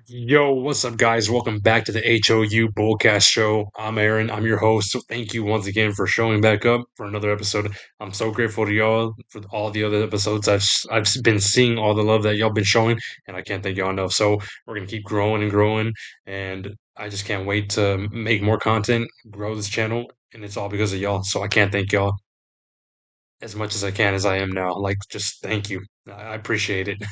Yo, what's up, guys? Welcome back to the HOU Bullcast Show. I'm Aaron. I'm your host. So thank you once again for showing back up for another episode. I'm so grateful to y'all for all the other episodes. I've been seeing all the love that y'all been showing, and I can't thank y'all enough. So we're gonna keep growing and growing, and I just can't wait to make more content, grow this channel, and it's all because of y'all. So I can't thank y'all as much as I can as I am now. Like, just thank you. I appreciate it.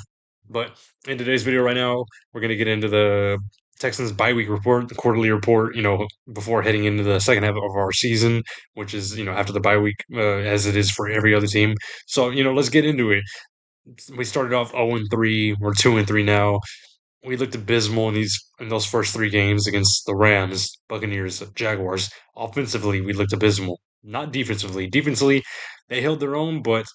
But in today's video right now, we're going to get into the Texans bye week report, the quarterly report, before heading into the second half of our season, which is, after the bye week, as it is for every other team. So, let's get into it. We started off 0-3. We're 2-3 now. We looked abysmal in those first three games against the Rams, Buccaneers, Jaguars. Offensively, we looked abysmal. Not defensively. Defensively, they held their own, but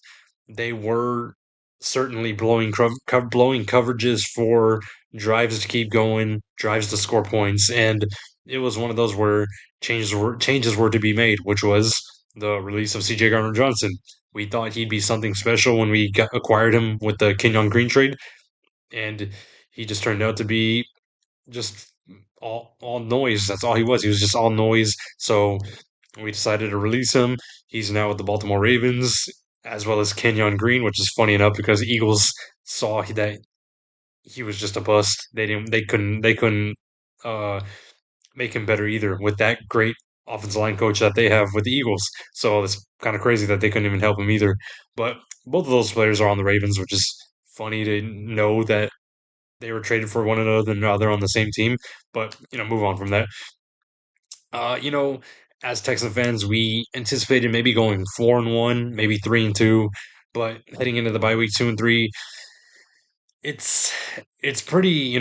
they were certainly blowing coverages for drives to keep going, drives to score points, and it was one of those where changes were to be made, which was the release of C.J. Gardner-Johnson. We thought he'd be something special when we acquired him with the Kenyon Green trade, and he just turned out to be just all noise. That's all he was. He was just all noise. So we decided to release him. He's now with the Baltimore Ravens, as well as Kenyon Green, which is funny enough because the Eagles saw that he was just a bust. They couldn't uh, make him better either with that great offensive line coach that they have with the Eagles. So it's kind of crazy that they couldn't even help him either. But both of those players are on the Ravens, which is funny to know that they were traded for one another and now they're on the same team. But move on from that. Uh, you know, as Texan fans, we anticipated maybe going 4-1, maybe 3-2, but heading into the bye week 2-3, it's it's pretty,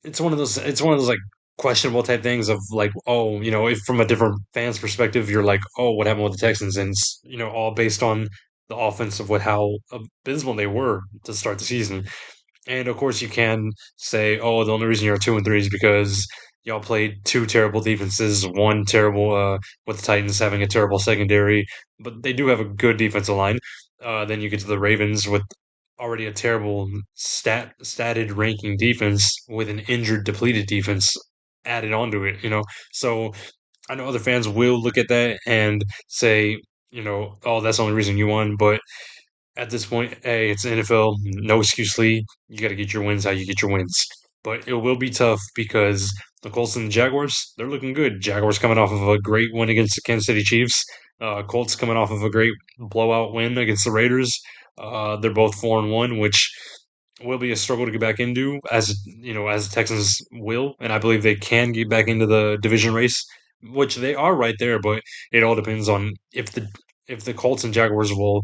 it's one of those like questionable type things of like, oh, if from a different fan's perspective, you're like, oh, what happened with the Texans? And it's, all based on the offense of how abysmal they were to start the season. And of course, you can say, "Oh, the only reason you're 2-3 is because y'all played two terrible defenses, one terrible with the Titans having a terrible secondary, but they do have a good defensive line." Then you get to the Ravens with already a terrible statted ranking defense with an injured, depleted defense added onto it. So I know other fans will look at that and say, "Oh, that's the only reason you won," but at this point, hey, it's the NFL, no excuse league. You got to get your wins how you get your wins. But it will be tough because the Colts and the Jaguars, they're looking good. Jaguars coming off of a great win against the Kansas City Chiefs. Colts coming off of a great blowout win against the Raiders. They're both 4-1, which will be a struggle to get back into, as the Texans will, and I believe they can get back into the division race, which they are right there. But it all depends on if the Colts and Jaguars will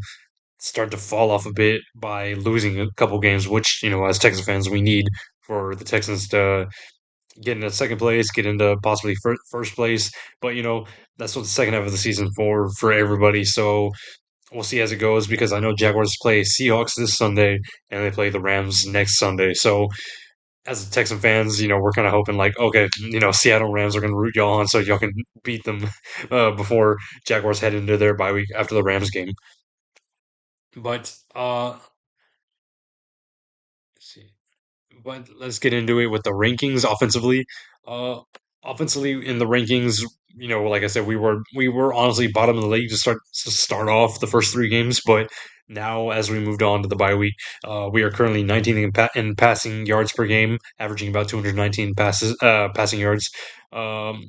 start to fall off a bit by losing a couple games, which, as Texans fans, we need for the Texans to get into second place, get into possibly first place. But, that's what the second half of the season for everybody. So we'll see as it goes because I know Jaguars play Seahawks this Sunday and they play the Rams next Sunday. So as Texan fans, we're kind of hoping like, okay, Seattle Rams are going to root y'all on so y'all can beat them before Jaguars head into their bye week after the Rams game. But let's see. But let's get into it with the rankings offensively. Uh, Offensively in the rankings, like I said, we were honestly bottom of the league to start off the first three games, but now as we moved on to the bye week, we are currently 19th in passing yards per game, averaging about 219 passing yards. Um,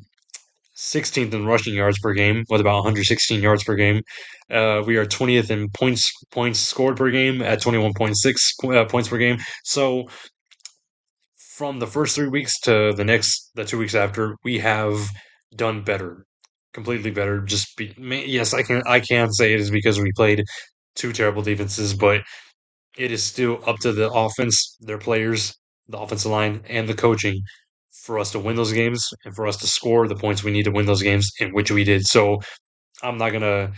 16th in rushing yards per game with about 116 yards per game. We are 20th in points scored per game at 21.6 points per game. So from the first 3 weeks to the 2 weeks after, we have done better, completely better. Yes, I can say it is because we played two terrible defenses, but it is still up to the offense, their players, the offensive line, and the coaching for us to win those games and for us to score the points we need to win those games, in which we did. So I'm not gonna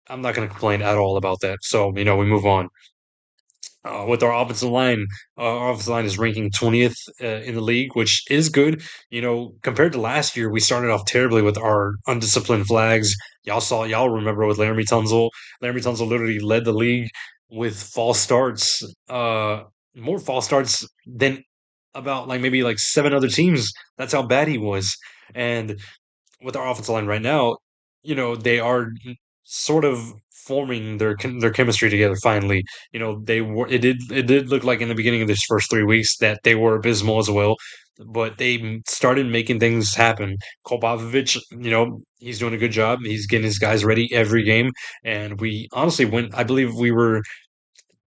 I'm not gonna complain at all about that. So we move on. With our offensive line, our offensive line is ranking 20th in the league, which is good. Compared to last year, we started off terribly with our undisciplined flags. Y'all remember with Laramie Tunzel. Laramie Tunzel literally led the league with false starts, more false starts than about like maybe like seven other teams. That's how bad he was. And with our offensive line right now, they are sort of forming their chemistry together finally. They were it did look like in the beginning of this first 3 weeks that they were abysmal as well, but they started making things happen. Kolpovich, he's doing a good job. He's getting his guys ready every game, and we honestly went. I believe we were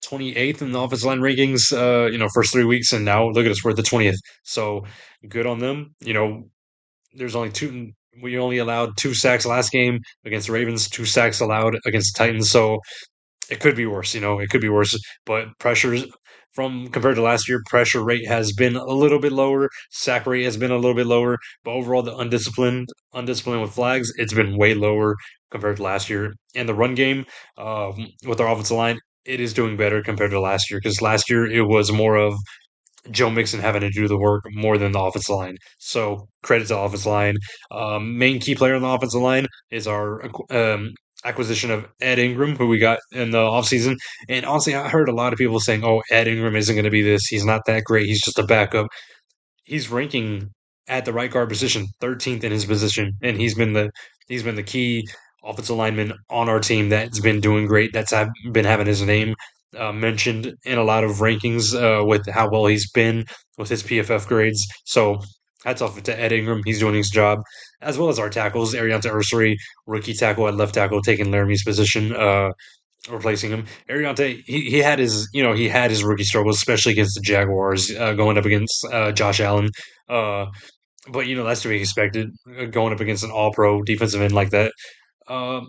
28th in the offensive line rankings, first 3 weeks, and now look at us, we're at the 20th. So good on them. There's only two. We only allowed 2 sacks last game against the Ravens, 2 sacks allowed against the Titans. So it could be worse. It could be worse. But pressures from compared to last year, pressure rate has been a little bit lower. Sack rate has been a little bit lower. But overall, the undisciplined with flags, it's been way lower compared to last year. And the run game, with our offensive line, it is doing better compared to last year because last year it was more of Joe Mixon having to do the work more than the offensive line. So credit to the offensive line. Main key player on the offensive line is our acquisition of Ed Ingram, who we got in the offseason. And honestly, I heard a lot of people saying, oh, Ed Ingram isn't going to be this. He's not that great. He's just a backup. He's ranking at the right guard position, 13th in his position, and he's been the key offensive lineman on our team that's been doing great. That's been having his name mentioned in a lot of rankings with how well he's been with his PFF grades. So hats off to Ed Ingram. He's doing his job, as well as our tackles. Arianta Ursary, rookie tackle at left tackle, taking Laramie's position. Replacing him. Ariante, he had his rookie struggles, especially against the Jaguars, going up against Josh Allen. Uh, but that's to be expected, going up against an All Pro defensive end like that. Uh,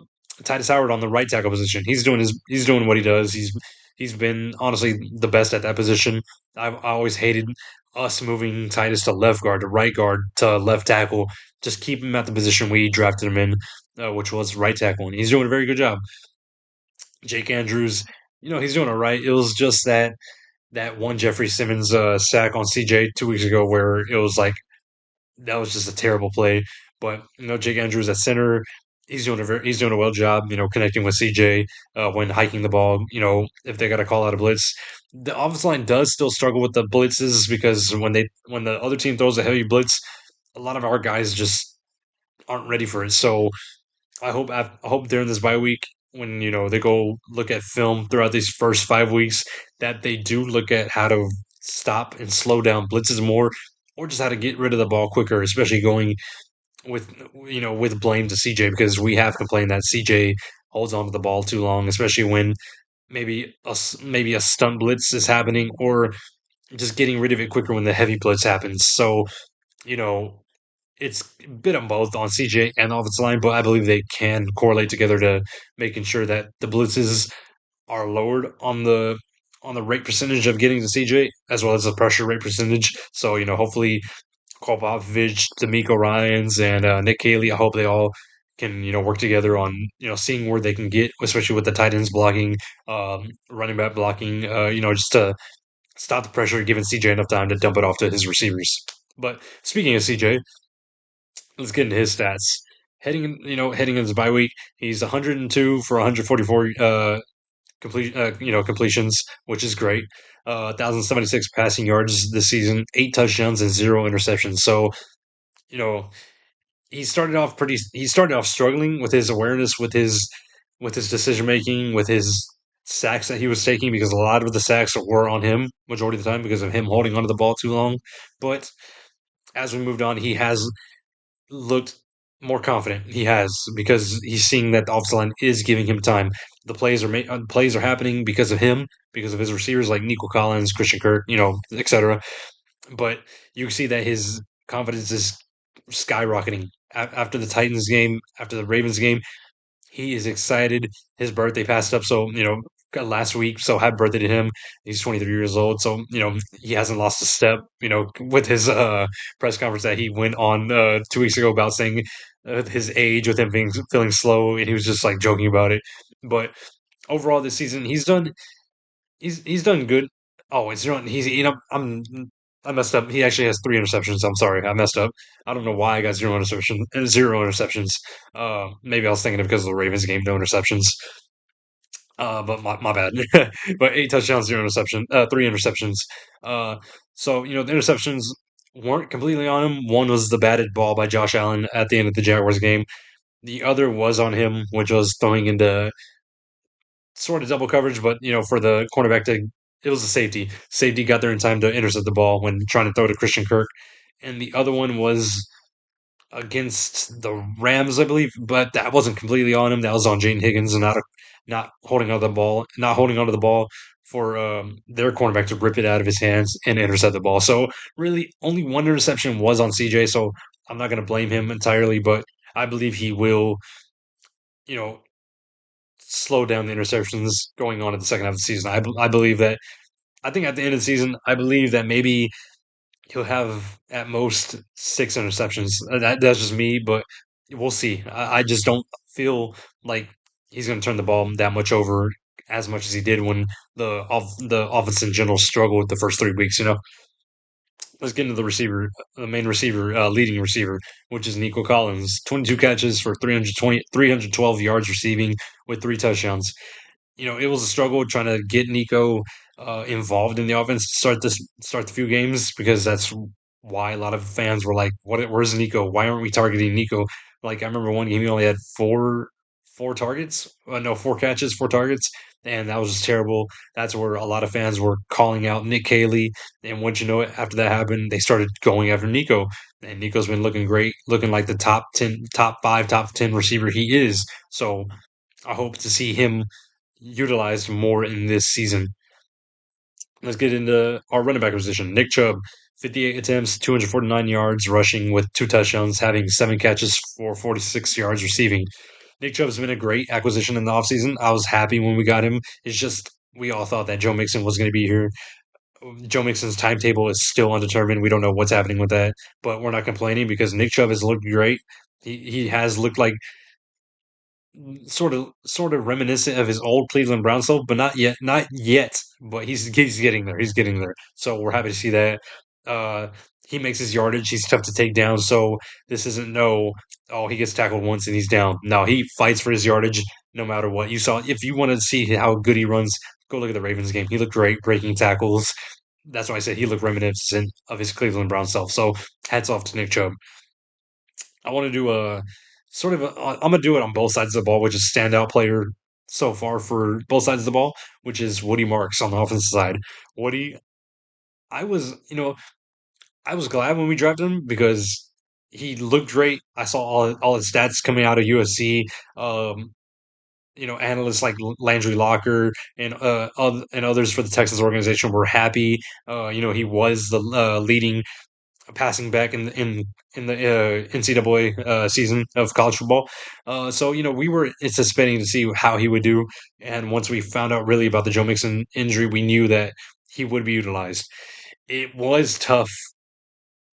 Titus Howard on the right tackle position. He's doing what he does. He's been honestly the best at that position. I always hated us moving Titus to left guard, to right guard, to left tackle. Just keep him at the position we drafted him in, which was right tackle, and he's doing a very good job. Jake Andrews, he's doing all right. It was just that one Jeffrey Simmons sack on CJ 2 weeks ago where it was like that was just a terrible play. But Jake Andrews at center, he's doing a well job. Connecting with CJ when hiking the ball. If they got to call out a blitz, the offensive line does still struggle with the blitzes because when the other team throws a heavy blitz, a lot of our guys just aren't ready for it. So I hope during this bye week when they go look at film throughout these first 5 weeks that they do look at how to stop and slow down blitzes more, or just how to get rid of the ball quicker, especially going with with blame to CJ because we have complained that CJ holds on to the ball too long, especially when maybe a stunt blitz is happening or just getting rid of it quicker when the heavy blitz happens. So you know it's a bit of both on CJ and the offensive line, but I believe they can correlate together to making sure that the blitzes are lowered on the rate percentage of getting to CJ as well as the pressure rate percentage. So hopefully Kolpovich, D'Amico Ryans, and Nick Caley. I hope they all can work together on seeing where they can get, especially with the tight ends blocking, running back blocking. Just to stop the pressure, giving CJ enough time to dump it off to his receivers. But speaking of CJ, let's get into his stats. Heading into his bye week, he's 102 for 144 completions, which is great. 1,076 passing yards this season, 8 touchdowns and 0 interceptions. So you know he started off struggling with his awareness, with his decision making, with his sacks that he was taking because a lot of the sacks were on him majority of the time because of him holding onto the ball too long. But as we moved on, he has looked more confident. He has because he's seeing that the offensive line is giving him time. The plays are happening because of him, because of his receivers like Nico Collins, Christian Kirk, etc. But you can see that his confidence is skyrocketing after the Titans game, after the Ravens game. He is excited. His birthday passed up, so last week. So happy birthday to him. He's 23 years old, so he hasn't lost a step. With his press conference that he went on 2 weeks ago about saying his age, with him being feeling slow, and he was just like joking about it. But overall, this season he's done good. Oh, it's he's I messed up. He actually has 3 interceptions. I'm sorry, I messed up. I don't know why I got zero interceptions. Maybe I was thinking of because of the Ravens game, no interceptions. But my bad. But 8 touchdowns, 0 interception, 3 interceptions. Uh, So, the interceptions weren't completely on him. One was the batted ball by Josh Allen at the end of the Jaguars game. The other was on him, which was throwing into sort of double coverage, but for the cornerback to it was a safety. Safety got there in time to intercept the ball when trying to throw to Christian Kirk. And the other one was against the Rams, I believe, but that wasn't completely on him. That was on Jaden Higgins and not holding onto the ball, not holding onto the ball for their cornerback to rip it out of his hands and intercept the ball. So really, only one interception was on CJ. So I'm not going to blame him entirely, but I believe he will, you know, slow down the interceptions going on in the second half of the season. I believe that. I think at the end of the season, I believe that maybe he'll have at most six interceptions. That's just me, but we'll see. I just don't feel like he's going to turn the ball that much over as much as he did when the offense in general struggled the first 3 weeks. Let's get into the receiver, the main receiver, leading receiver, which is Nico Collins. 22 catches for 312 yards receiving with 3 touchdowns. It was a struggle trying to get Nico involved in the offense to start the few games because that's why a lot of fans were like, Where's Nico? Why aren't we targeting Nico?" Like I remember one game he only had four targets, no, four catches, four targets, and that was just terrible. That's where a lot of fans were calling out Nick Caley, and once you know it, after that happened, they started going after Nico, and Nico's been looking great, looking like the top 10, top 5, top 10 receiver he is. So I hope to see him utilized more in this season. Let's get into our running back position. Nick Chubb, 58 attempts, 249 yards rushing with 2 touchdowns, having 7 catches for 46 yards receiving. Nick Chubb's been a great acquisition in the offseason. I was happy when we got him. It's just we all thought that Joe Mixon was going to be here. Joe Mixon's timetable is still undetermined. We don't know what's happening with that, but we're not complaining because Nick Chubb has looked great. He has looked like sort of reminiscent of his old Cleveland Brown self, but not yet. But he's getting there. He's getting there. So we're happy to see that. Uh, he makes his yardage. He's tough to take down. So this isn't he gets tackled once and he's down. No, he fights for his yardage no matter what. You saw if you want to see how good he runs, go look at the Ravens game. He looked great breaking tackles. That's why I said he looked reminiscent of his Cleveland Brown self. So hats off to Nick Chubb. I want to do a I'm gonna do it on both sides of the ball, which is standout player so far for both sides of the ball, which is Woody Marks on the offensive side. Woody, I was I was glad when we drafted him because he looked great. I saw all his stats coming out of USC. Um, Analysts like Landry Locker and others for the Texans organization were happy. He was the leading passing back in the NCAA season of college football. So we were anticipating to see how he would do, and once we found out really about the Joe Mixon injury, we knew that he would be utilized. It was tough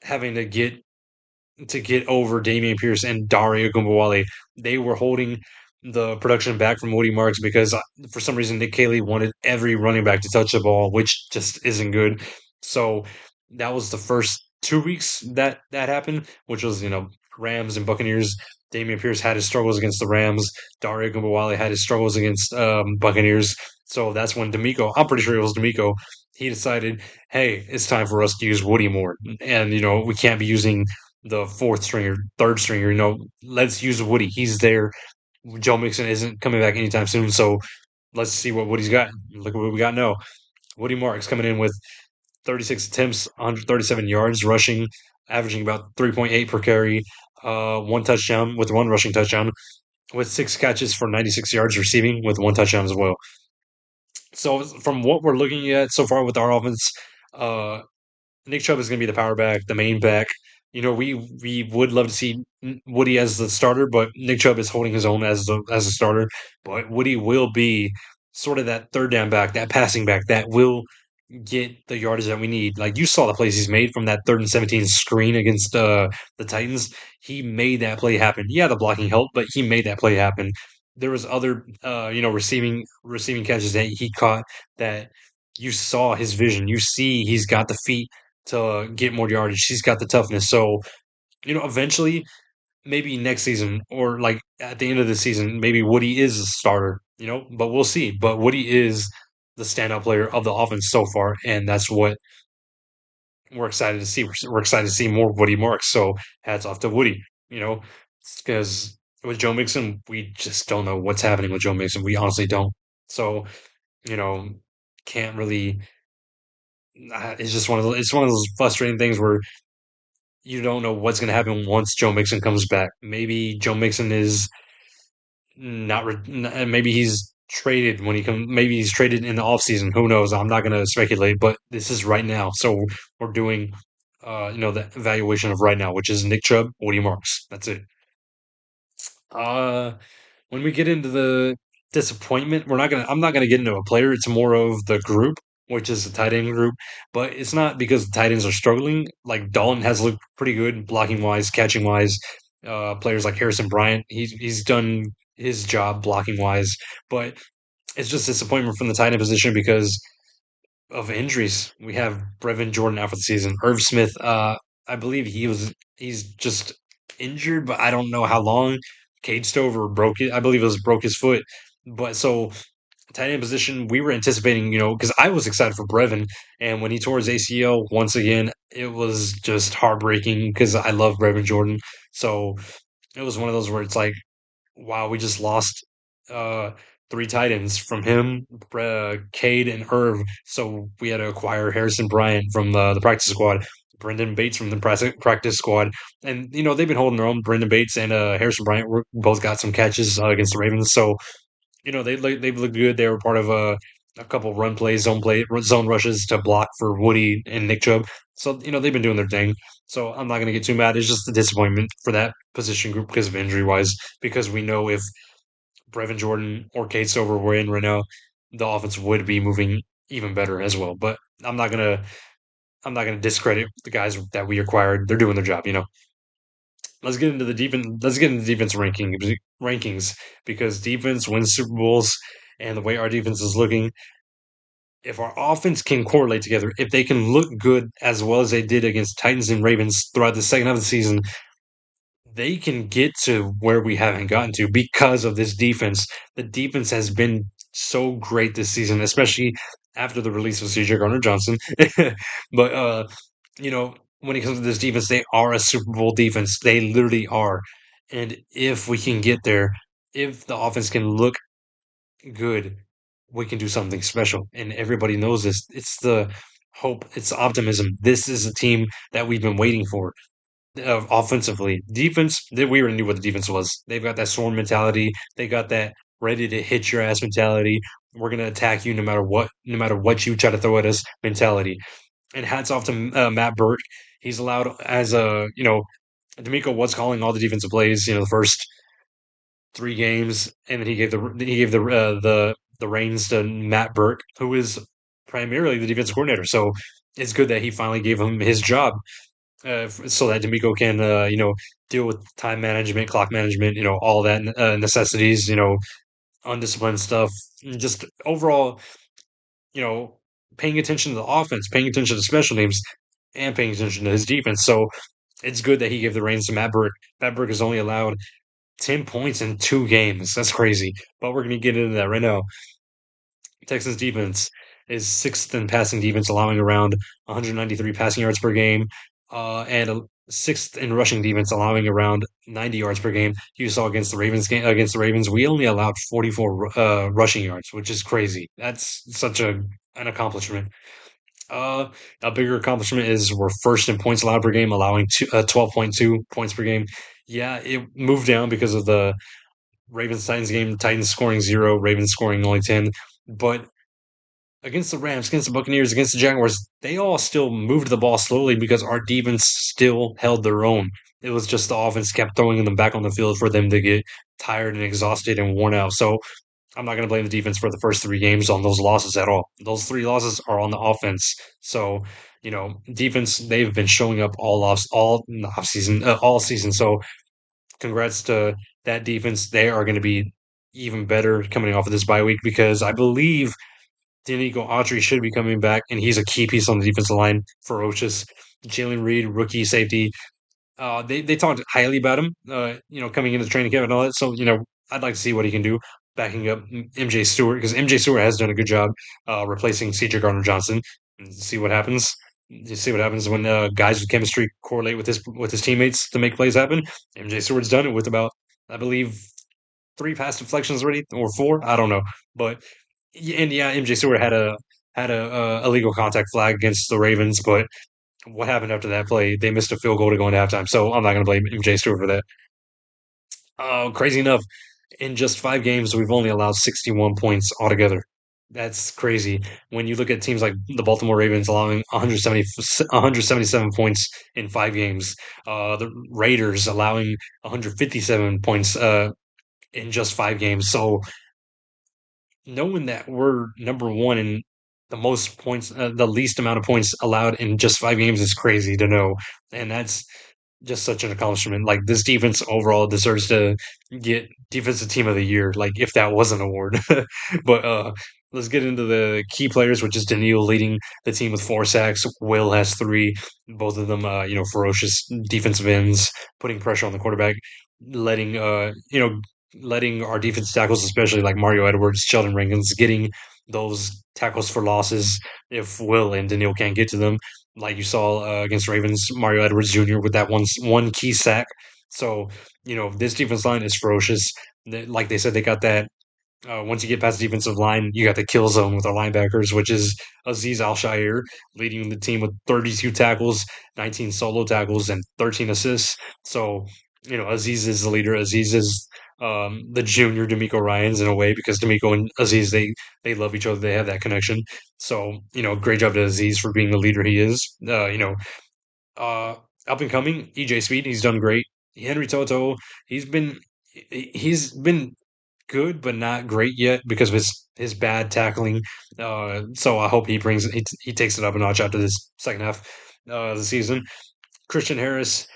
having to get over Damian Pierce and Dario Gumbawale. They were holding the production back from Woody Marks because for some reason Nick Caley wanted every running back to touch the ball, which just isn't good. So that was the first 2 weeks that happened, which was Rams and Buccaneers. Damian Pierce had his struggles against the Rams. Dario Gumbawale had his struggles against Buccaneers. So that's when D'Amico, I'm pretty sure it was D'Amico, he decided, hey, it's time for us to use Woody more. And, we can't be using the fourth stringer, third stringer. Let's use Woody. He's there. Joe Mixon isn't coming back anytime soon, so let's see what Woody's got. Look at what we got now. Woody Marks coming in with 36 attempts, 137 yards rushing, averaging about 3.8 per carry, one touchdown with one rushing touchdown, with 6 catches for 96 yards receiving with one touchdown as well. So from what we're looking at so far with our offense, uh, Nick Chubb is going to be the power back, the main back. We would love to see Woody as the starter, but Nick Chubb is holding his own as a starter. But Woody will be sort of that third down back, that passing back that will get the yardage that we need. Like you saw the plays he's made from that 3rd and 17 screen against the Titans. He made that play happen. Yeah, the blocking helped, but he made that play happen. There was other receiving catches that he caught that you saw his vision. You see he's got the feet to get more yardage. He's got the toughness. So, eventually maybe next season or like at the end of the season, maybe Woody is a starter, but we'll see. But Woody is the standout player of the offense so far, and that's what we're excited to see. We're excited to see more Woody Marks. So hats off to Woody. You know, because with Joe Mixon, we just don't know what's happening with Joe Mixon. We honestly don't. So you know, can't really. It's just one of those frustrating things where you don't know what's going to happen once Joe Mixon comes back. Maybe Joe Mixon is not. Maybe he's traded when he comes. Maybe he's traded in the offseason. Who knows? I'm not going to speculate. But this is right now, so we're doing, the evaluation of right now, which is Nick Chubb, Woody Marks. That's it. Uh, when we get into the disappointment, I'm not gonna get into a player. It's more of the group, which is the tight end group. But it's not because the tight ends are struggling. Like Dalton has looked pretty good blocking wise, catching wise. Players like Harrison Bryant, he's done his job blocking wise. But it's just disappointment from the tight end position because of injuries. We have Brevin Jordan out for the season. Irv Smith, I believe he's just injured, but I don't know how long. Cade Stover broke it. I believe it was broke his foot. But so tight end position, we were anticipating, because I was excited for Brevin, and when he tore his ACL once again, it was just heartbreaking because I love Brevin Jordan. So it was one of those where it's like, wow, we just lost uh three tight ends from him, Cade and Irv. So we had to acquire Harrison Bryant from the practice squad, Brendan Bates from the practice squad, and they've been holding their own. Brendan Bates and Harrison Bryant both got some catches against the Ravens. So they've looked good. They were part of a couple run plays, zone rushes to block for Woody and Nick Chubb. So they've been doing their thing. So I'm not going to get too mad. It's just a disappointment for that position group because of injury wise. Because we know if Brevin Jordan or Kate Stover were in right now, the offense would be moving even better as well. But I'm not gonna discredit the guys that we acquired. They're doing their job. Let's get into the defense. Let's get into the defense rankings because defense wins Super Bowls, and the way our defense is looking, if our offense can correlate together, if they can look good as well as they did against Titans and Ravens throughout the second half of the season, they can get to where we haven't gotten to because of this defense. The defense has been so great this season, especially after the release of CJ Garner Johnson. But when it comes to this defense, they are a Super Bowl defense. They literally are. And if we can get there, if the offense can look good, we can do something special. And everybody knows this. It's the hope, it's the optimism. This is a team that we've been waiting for offensively. Defense, we already knew what the defense was. They've got that swarm mentality. They got that ready to hit your ass mentality. We're gonna attack you no matter what you try to throw at us mentality. And hats off to Matt Burke. He's allowed as a D'Amico was calling all the defensive plays. The first three games, and then he gave the reins to Matt Burke, who is primarily the defensive coordinator. So it's good that he finally gave him his job so that D'Amico can, deal with time management, clock management, all that necessities, undisciplined stuff, and just overall, you know, paying attention to the offense, paying attention to special teams, and paying attention to his defense. So it's good that he gave the reins to Matt Burke. Matt Burke has only allowed 10 points in two games. That's crazy. But we're going to get into that right now. Texans defense is sixth in passing defense, allowing around 193 passing yards per game, and sixth in rushing defense, allowing around 90 yards per game. You saw against the Ravens, we only allowed 44 rushing yards, which is crazy. That's such an accomplishment. Uh, a bigger accomplishment is we're first in points allowed per game, allowing 12.2 points per game. Yeah, it moved down because of the Ravens Titans game. Titans scoring zero, Ravens scoring only 10. But against the Rams, against the Buccaneers, against the Jaguars, they all still moved the ball slowly because our defense still held their own. It was just the offense kept throwing them back on the field for them to get tired and exhausted and worn out. So I'm not going to blame the defense for the first three games on those losses at all. Those three losses are on the offense. So defense they've been showing up all season. So congrats to that defense. They are going to be even better coming off of this bye week because I believe Danico Autry should be coming back, and he's a key piece on the defensive line. Ferocious. Jalen Reed, rookie safety. They talked highly about him, coming into the training camp and all that. So, I'd like to see what he can do backing up MJ Stewart because MJ Stewart has done a good job replacing CJ Gardner Johnson and see what happens. You see what happens when guys with chemistry correlate with his teammates to make plays happen. MJ Stewart's done it with about, I believe, three pass deflections already or four. I don't know, but and yeah, MJ Stewart had a illegal contact flag against the Ravens, but what happened after that play? They missed a field goal to go into halftime, so I'm not going to blame MJ Stewart for that. Crazy enough, in just 5 games, we've only allowed 61 points altogether. That's crazy. When you look at teams like the Baltimore Ravens allowing 177 points in 5 games, the Raiders allowing 157 points in just 5 games. So knowing that we're number one in the most points, the least amount of points allowed in just 5 games is crazy to know, and that's just such an accomplishment. Like this defense overall deserves to get defensive team of the year. Like if that was an award, but let's get into the key players, which is Daniil leading the team with 4 sacks. Will has three, both of them, ferocious defensive ends, putting pressure on the quarterback, letting letting our defense tackles, especially like Mario Edwards, Sheldon Rankins, getting those tackles for losses if Will and Daniil can't get to them. Like you saw against Ravens, Mario Edwards Jr. with that one key sack. So this defense line is ferocious. Like they said, they got that once you get past the defensive line, you got the kill zone with our linebackers, which is Aziz Al Shair leading the team with 32 tackles, 19 solo tackles, and 13 assists. So, Aziz is the leader. Aziz is the junior D'Amico Ryans in a way because D'Amico and Aziz, they love each other. They have that connection. So, great job to Aziz for being the leader he is. Uh, Up and coming, EJ Speed, he's done great. Henry Toto, he's been he's been good, but not great yet because of his bad tackling. So I hope he takes it up a notch after this second half of the season. Christian Harris,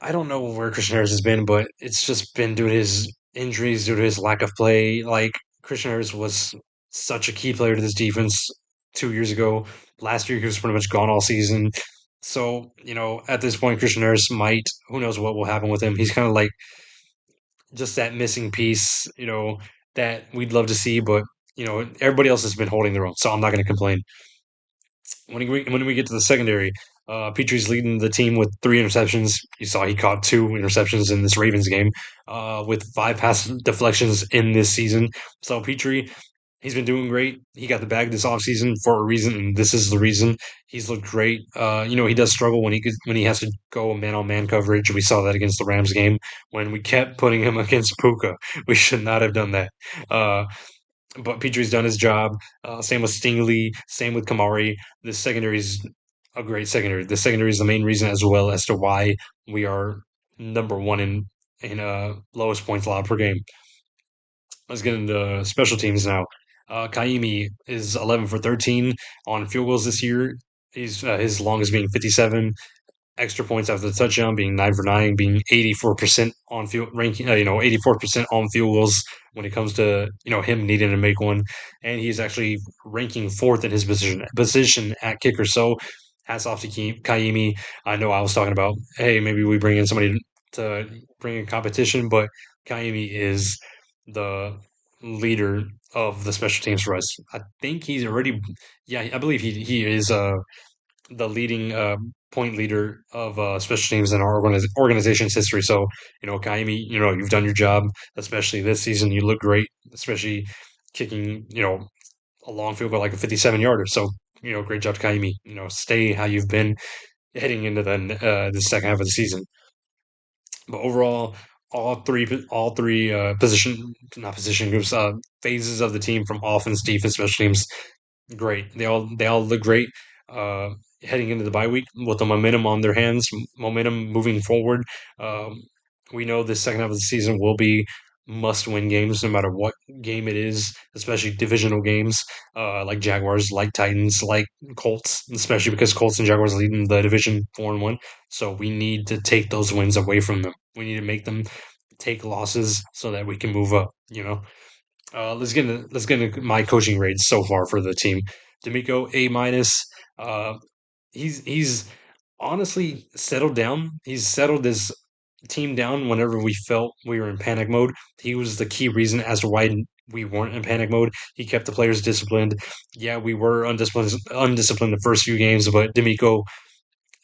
I don't know where Christian Harris has been, but it's just been due to his injuries, due to his lack of play. Like Christian Harris was such a key player to this defense 2 years ago. Last year he was pretty much gone all season. So, at this point, Christian Harris might, who knows what will happen with him. He's kind of like just that missing piece, that we'd love to see, but everybody else has been holding their own, so I'm not going to complain. When we get to the secondary, Petrie's leading the team with 3 interceptions. You saw he caught 2 interceptions in this Ravens game, with 5 pass deflections in this season. So Petrie, he's been doing great. He got the bag this offseason for a reason, and this is the reason. He's looked great. He does struggle when he has to go man on man coverage. We saw that against the Rams game when we kept putting him against Puka. We should not have done that. But Petrie's done his job. Same with Stingley. Same with Kamari. This secondary is a great secondary. The secondary is the main reason as well as to why we are number one in lowest points allowed per game. Let's get into special teams now. Kaimi is 11 for 13 on field goals this year. His longest being 57. Extra points after the touchdown, being 9 for 9, being 84% on field ranking. 84% on field goals when it comes to him needing to make one, and he's actually ranking fourth in his position at kicker. So, hats off to Kaimi. I know I was talking about, hey, maybe we bring in somebody to bring in competition, but Kaimi is the leader of the special teams for us. I think he's already, yeah, I believe he is the leading point leader of special teams in our organization's history. So, Kaimi, you've done your job, especially this season. You look great, especially kicking, a long field goal like a 57-yarder. So, great job to Kaimi. Stay how you've been heading into the second half of the season. But overall, all three position not position groups phases of the team from offense, defense, special teams great. They all look great. Uh, Heading into the bye week with the momentum on their hands, momentum moving forward. Um, we know this second half of the season will be must-win games, no matter what game it is, especially divisional games, like Jaguars, like Titans, like Colts, especially because Colts and Jaguars leading the division 4-1. So we need to take those wins away from them. We need to make them take losses so that we can move up. Let's get into my coaching grades so far for the team. D'Amico A-minus. Uh, he's honestly settled down. He's settled this team down whenever we felt we were in panic mode. He was the key reason as to why we weren't in panic mode. He kept the players disciplined. Yeah, we were undisciplined the first few games, but D'Amico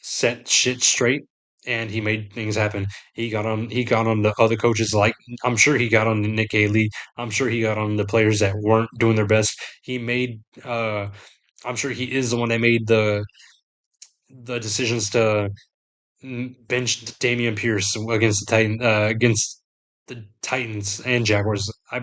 set shit straight and he made things happen. He got on the other coaches, like I'm sure he got on Nick Haley. I'm sure he got on the players that weren't doing their best. He made I'm sure he is the one that made the decisions to benched Damian Pierce against the Titans and Jaguars. I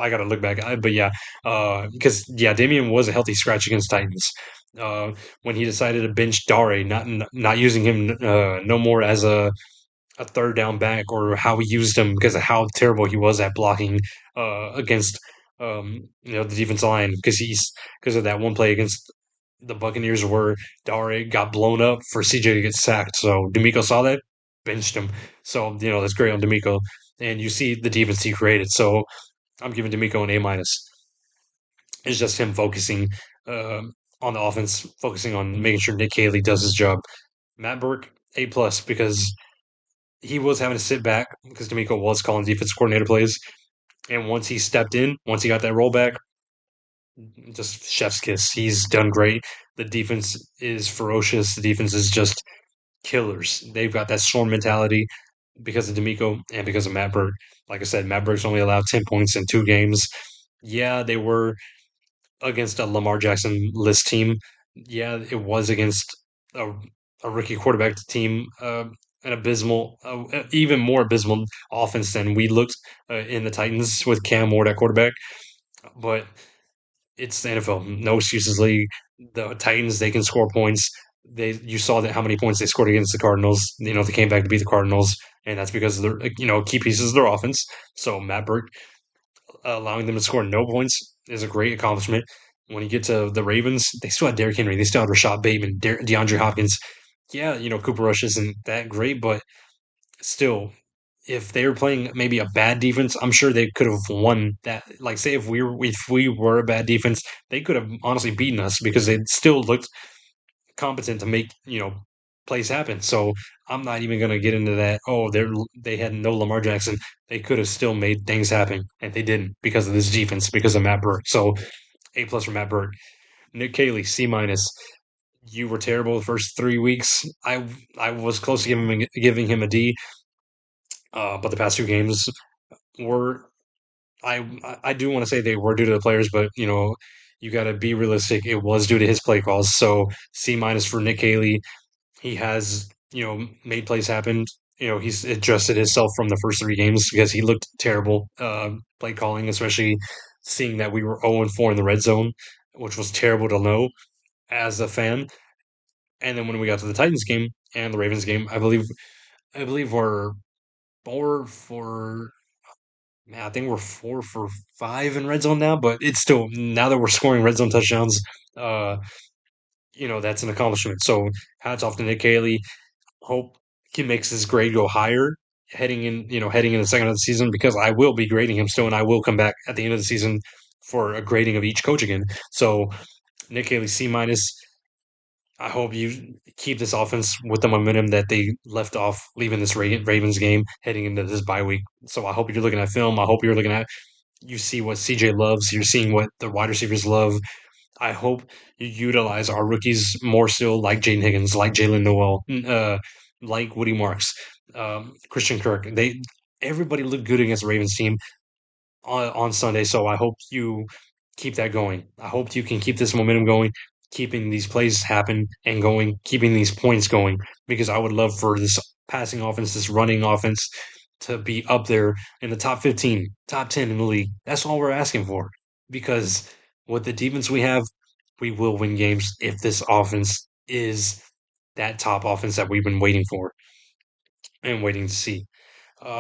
gotta look back, but yeah, because yeah, Damian was a healthy scratch against Titans. When he decided to bench Dare, not using him no more as a third down back, or how we used him because of how terrible he was at blocking against the defense line, because of that one play against the Buccaneers where Dare got blown up for CJ to get sacked. So D'Amico saw that, benched him. So that's great on D'Amico, and you see the defense he created. So I'm giving D'Amico an A minus. It's just him focusing uh, on the offense, focusing on making sure Nick Haley does his job. Matt Burke, A plus, because he was having to sit back because D'Amico was calling defense coordinator plays. And once he stepped in, once he got that rollback, just chef's kiss. He's done great. The defense is ferocious. The defense is just killers. They've got that storm mentality because of D'Amico and because of Matt Burke. Like I said, Matt Burke's only allowed 10 points in 2 games. Yeah, they were against a Lamar Jackson list team. Yeah, it was against a, a rookie quarterback team, an abysmal, even more abysmal offense than we looked in the Titans with Cam Ward at quarterback. But it's the NFL, no excuses league. The Titans, they can score points. You saw that how many points they scored against the Cardinals. They came back to beat the Cardinals, and that's because of their key pieces of their offense. So Matt Burke allowing them to score no points is a great accomplishment. When you get to the Ravens, they still had Derrick Henry, they still had Rashad Bateman, DeAndre Hopkins. Yeah, Cooper Rush isn't that great, but still, if they were playing maybe a bad defense, I'm sure they could have won that. Like, say if we were a bad defense, they could have honestly beaten us because they still looked competent to make plays happen. So I'm not even gonna get into that. Oh, they had no Lamar Jackson. They could have still made things happen, and they didn't because of this defense, because of Matt Burke. So A plus for Matt Burke. Nick Caley, C minus. You were terrible the first 3 weeks. I was close to giving him a D, but the past 2 games were I do want to say they were due to the players, but you got to be realistic. It was due to his play calls. So C minus for Nick Haley. He has made plays happen. He's adjusted himself from the first 3 games because he looked terrible play calling, especially seeing that we were 0-4 in the red zone, which was terrible to know as a fan. And then when we got to the Titans game and the Ravens game, I believe we're 4 for man, I think we're 4 for 5 in red zone now, but it's still, now that we're scoring red zone touchdowns, uh, that's an accomplishment. So hats off to Nick Haley. Hope he makes his grade go higher heading in the second of the season, because I will be grading him still, and I will come back at the end of the season for a grading of each coach again. So Nick Haley C minus. I hope you keep this offense with the momentum that they left off leaving this Ravens game heading into this bye week. So I hope you're looking at film. I hope you see what CJ loves. You're seeing what the wide receivers love. I hope you utilize our rookies more still, like Jaden Higgins, like Jalen Noel, like Woody Marks, Christian Kirk. Everybody looked good against the Ravens team on Sunday. So I hope you keep that going. I hope you can keep this momentum going, keeping these plays happen and going, keeping these points going, because I would love for this passing offense, this running offense to be up there in the top 15, top 10 in the league. That's all we're asking for, because with the defense we have, we will win games if this offense is that top offense that we've been waiting for and waiting to see.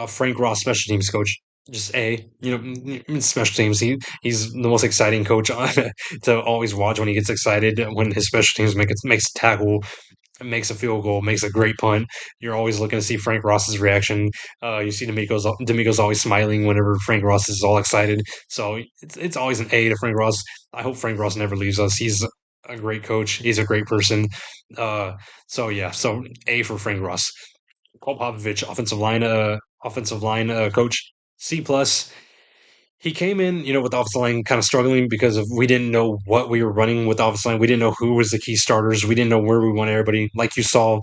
Frank Ross, special teams coach, just A. Special teams. He's the most exciting coach to always watch when he gets excited when his special teams makes a tackle, makes a field goal, makes a great punt. You're always looking to see Frank Ross's reaction. You see D'Amico's always smiling whenever Frank Ross is all excited. So it's always an A to Frank Ross. I hope Frank Ross never leaves us. He's a great coach. He's a great person. Uh, so yeah, so A for Frank Ross. Paul Popovich, offensive line coach, C plus. he came in, with the offensive line kind of struggling because of we didn't know what we were running with the offensive line. We didn't know who was the key starters. We didn't know where we wanted everybody. Like you saw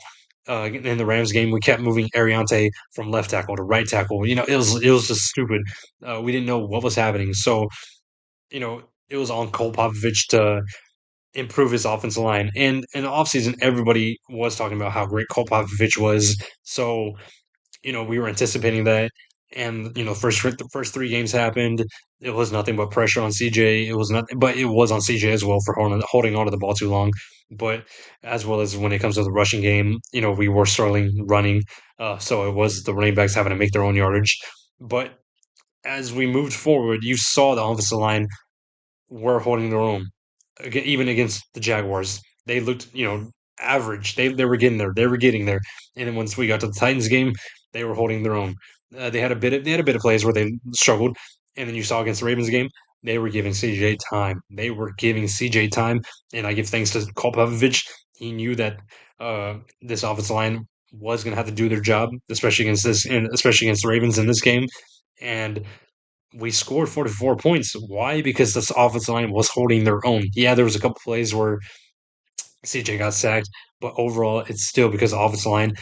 in the Rams game, we kept moving Ariante from left tackle to right tackle. It was just stupid. We didn't know what was happening. So it was on Cole Popovich to improve his offensive line. And in the offseason, everybody was talking about how great Cole Popovich was. So we were anticipating that. And the first three games happened. It was nothing but pressure on CJ. It was nothing, but it was on CJ as well for holding on to the ball too long. But as well as when it comes to the rushing game, we were struggling running. So it was the running backs having to make their own yardage. But as we moved forward, you saw the offensive line were holding their own, even against the Jaguars. They looked, average. They were getting there. They were getting there. And then once we got to the Titans game, they were holding their own. They had a bit of plays where they struggled, and then you saw against the Ravens game, they were giving CJ time. They were giving CJ time, and I give thanks to Kolpovich. He knew that this offensive line was going to have to do their job, especially against this, and especially against the Ravens in this game. And we scored 44 points. Why? Because this offensive line was holding their own. Yeah, there was a couple plays where CJ got sacked, but overall, it's still because the offensive line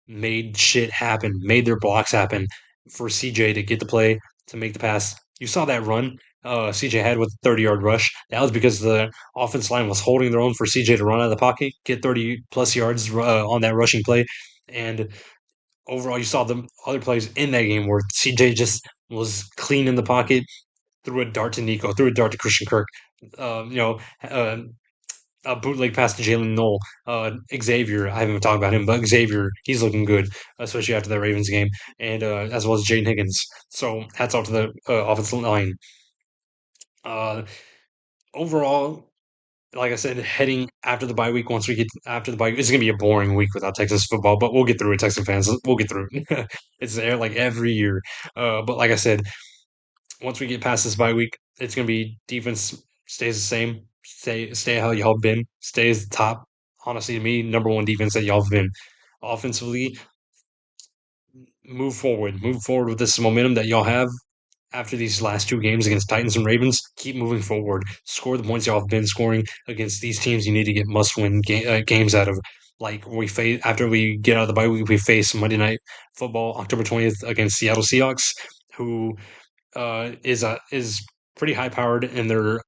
made shit happen, made their blocks happen for CJ to get the play, to make the pass. You saw that run CJ had with a 30-yard rush. That was because the offensive line was holding their own for CJ to run out of the pocket, get 30 plus yards on that rushing play. And overall, you saw the other plays in that game where CJ just was clean in the pocket, threw a dart to Nico, threw a dart to Christian Kirk. Um, you know, uh, a bootleg pass to Jalen Knoll. Xavier, I haven't even talked about him, but Xavier, he's looking good, especially after that Ravens game, and as well as Jaden Higgins. So hats off to the offensive line. Uh, Overall, like I said, heading after the bye week, once we get after the bye, it's gonna be a boring week without Texas football, but we'll get through it, Texan fans. We'll get through it. It's there like every year. But like I said, once we get past this bye week, it's gonna be defense stays the same. Stay how y'all been. Stays the top. Honestly, to me, number one defense that y'all have been. Offensively, move forward. Move forward with this momentum that y'all have after these last two games against Titans and Ravens. Keep moving forward. Score the points y'all have been scoring against these teams. You need to get must-win games out of. Like we face after we get out of the bye week, we face Monday Night Football October 20th against Seattle Seahawks, who is pretty high powered in their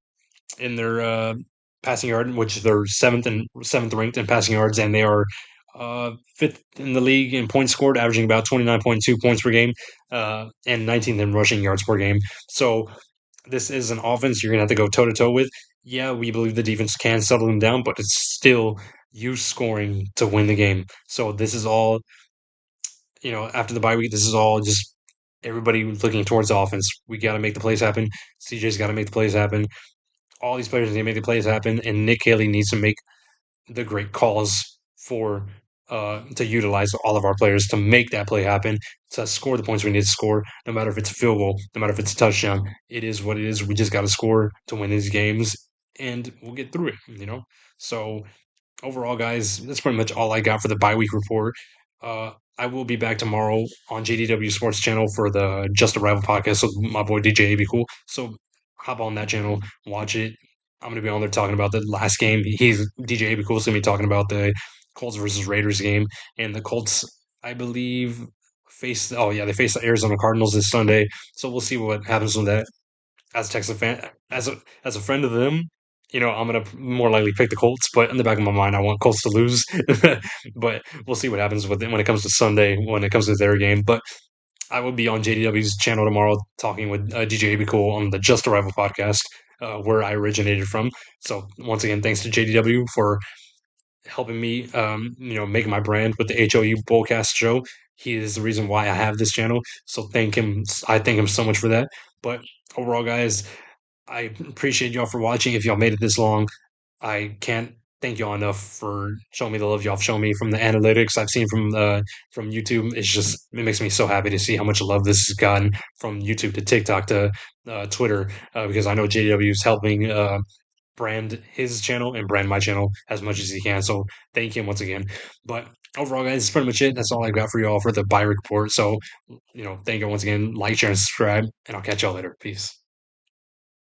passing yard, which they're seventh ranked in passing yards, and they are fifth in the league in points scored, averaging about 29.2 points per game, and 19th in rushing yards per game. So this is an offense you're gonna have to go toe to toe with. Yeah, we believe the defense can settle them down, but it's still you scoring to win the game. So this is all after the bye week. This is all just everybody looking towards the offense. We got to make the plays happen. CJ's got to make the plays happen. All these players need to make the plays happen, and Nick Haley needs to make the great calls for to utilize all of our players to make that play happen, to score the points we need to score, no matter if it's a field goal, no matter if it's a touchdown. It is what it is. We just got to score to win these games, and we'll get through it. So overall, guys, that's pretty much all I got for the bye week report. I will be back tomorrow on JDW Sports Channel for the Just a Rival podcast with my boy DJ AB Cool. So hop on that channel, watch it. I'm gonna be on there talking about the last game. He's DJ AB Cool's gonna be talking about the Colts versus Raiders game, and the Colts, I believe, they face the Arizona Cardinals this Sunday. So we'll see what happens with that as a Texas fan, as a friend of them, I'm gonna more likely pick the Colts. But in the back of my mind, I want Colts to lose. But we'll see what happens with it when it comes to Sunday, when it comes to their game. But I will be on JDW's channel tomorrow talking with DJ Be Cool on the Just Arrival podcast, where I originated from. So once again, thanks to JDW for helping me, make my brand with the HOU Bullcast show. He is the reason why I have this channel. So thank him. I thank him so much for that. But overall, guys, I appreciate y'all for watching. If y'all made it this long, I can't thank y'all enough for showing me the love y'all have shown me from the analytics I've seen from YouTube. It makes me so happy to see how much love this has gotten from YouTube to TikTok to Twitter, because I know JW is helping brand his channel and brand my channel as much as he can. So thank him once again. But overall, guys, that's pretty much it. That's all I got for y'all for the buy report. So, thank you once again. Like, share, and subscribe, and I'll catch y'all later. Peace.